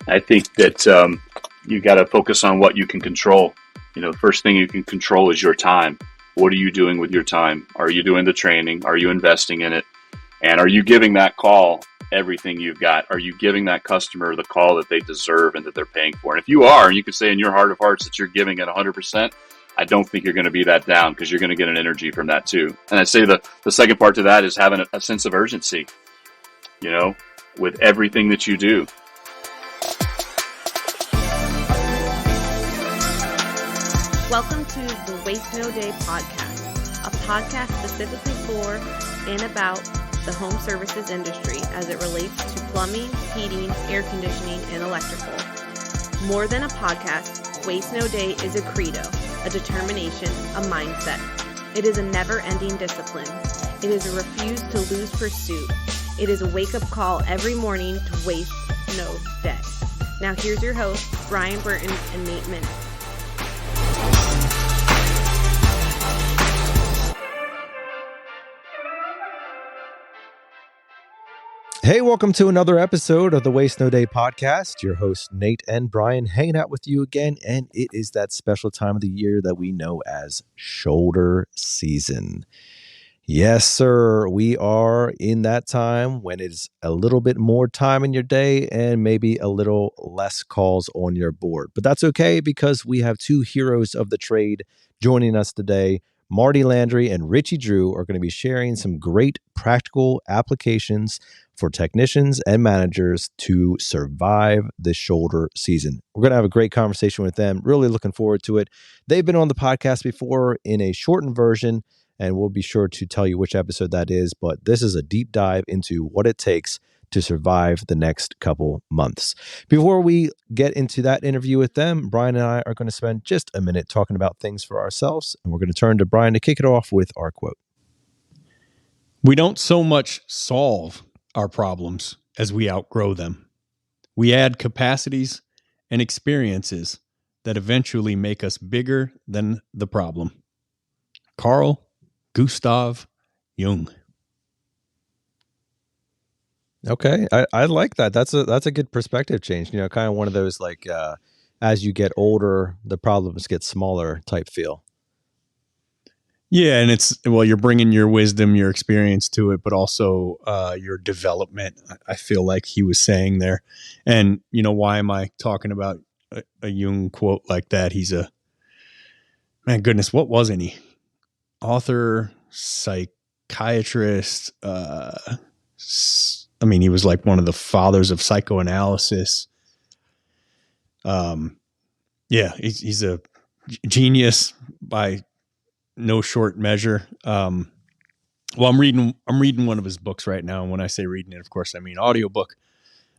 I think that you got to focus on what you can control. The first thing you can control is your time. What are you doing with your time? Are you doing the training? Are you investing in it? And are you giving that call everything you've got? Are you giving that customer the call that they deserve and that they're paying for? And if you are, and you can say in your heart of hearts that you're giving it 100%, I don't think you're going to be that down, because you're going to get an energy from that too. And I'd say the second part to that is having a sense of urgency, with everything that you do. Welcome to the Waste No Day podcast, a podcast specifically for and about the home services industry as it relates to plumbing, heating, air conditioning, and electrical. More than a podcast, Waste No Day is a credo, a determination, a mindset. It is a never-ending discipline. It is a refuse to lose pursuit. It is a wake-up call every morning to waste no day. Now here's your hosts, Brian Burton and Nate Minnick. Hey, welcome to another episode of the Waste No Day podcast. Your hosts, Nate and Brian, hanging out with you again. And it is that special time of the year that we know as shoulder season. Yes, sir. We are in that time when it's a little bit more time in your day and maybe a little less calls on your board. But that's okay, because we have two heroes of the trade joining us today. Marty Landry and Richie Drew are going to be sharing some great practical applications for technicians and managers to survive the shoulder season. We're going to have a great conversation with them. Really looking forward to it. They've been on the podcast before in a shortened version, and we'll be sure to tell you which episode that is. But this is a deep dive into what it takes to survive the next couple months. Before we get into that interview with them, Brian and I are going to spend just a minute talking about things for ourselves, and we're going to turn to Brian to kick it off with our quote. We don't so much solve our problems as we outgrow them. We add capacities and experiences that eventually make us bigger than the problem. Carl Gustav Jung. Okay, I like that. That's a good perspective change. Kind of one of those like as you get older, the problems get smaller type feel. Yeah, and you're bringing your wisdom, your experience to it, but also your development. I feel like he was saying there. And why am I talking about a Jung quote like that? He's man, goodness, what wasn't he? Author, psychiatrist. He was like one of the fathers of psychoanalysis. He's a genius by no short measure. I'm reading one of his books right now. And when I say reading it, of course, I mean audiobook.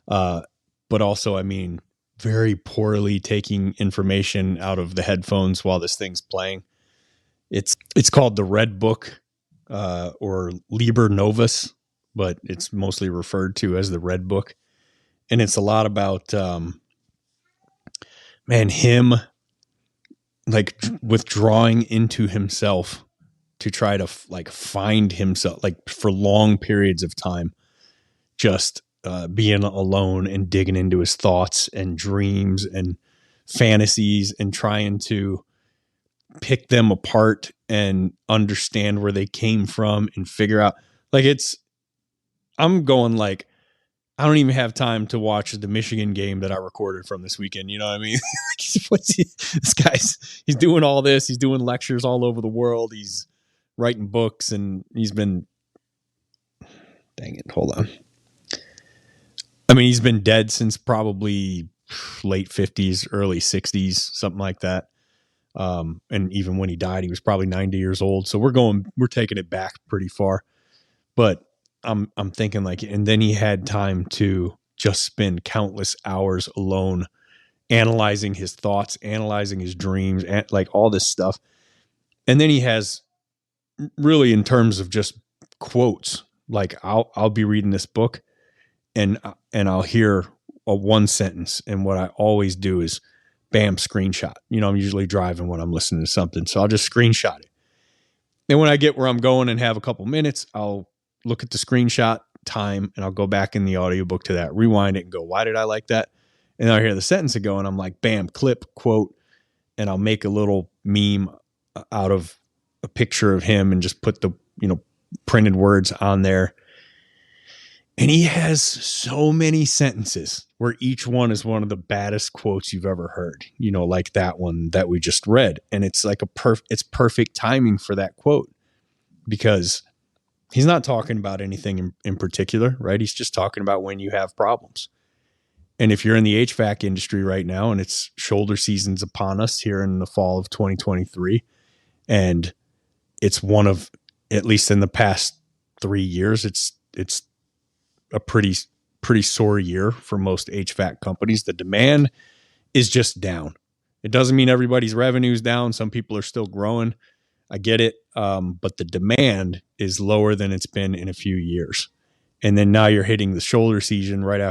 But also, I mean very poorly taking information out of the headphones while this thing's playing. It's called The Red Book, or Liber Novus, but it's mostly referred to as The Red Book. And it's a lot about, him like withdrawing into himself to try to find himself, like for long periods of time, just being alone and digging into his thoughts and dreams and fantasies and trying to pick them apart and understand where they came from and figure out I'm going like, I don't even have time to watch the Michigan game that I recorded from this weekend. You know what I mean? He's doing all this. He's doing lectures all over the world. He's writing books, and he's been, dang it, hold on. He's been dead since probably late 50s, early 60s, something like that. And even when he died, he was probably 90 years old. So we're taking it back pretty far, but I'm thinking and then he had time to just spend countless hours alone, analyzing his thoughts, analyzing his dreams, and all this stuff. And then he has really, in terms of just quotes, I'll be reading this book and I'll hear one sentence. And what I always do is bam, screenshot. I'm usually driving when I'm listening to something. So I'll just screenshot it. And when I get where I'm going and have a couple minutes, I'll look at the screenshot time and I'll go back in the audiobook to that, rewind it and go, why did I like that? And I hear the sentence go, and I'm like, bam, clip, quote, and I'll make a little meme out of a picture of him and just put the, printed words on there. And he has so many sentences where each one is one of the baddest quotes you've ever heard, like that one that we just read. And it's like it's perfect timing for that quote, because he's not talking about anything in particular, right? He's just talking about when you have problems. And if you're in the HVAC industry right now, and it's shoulder season's upon us here in the fall of 2023, and it's one of, at least in the past 3 years, it's a pretty sore year for most HVAC companies. The demand is just down. It doesn't mean everybody's revenue is down. Some people are still growing. I get it. But the demand is lower than it's been in a few years. And then now you're hitting the shoulder season right after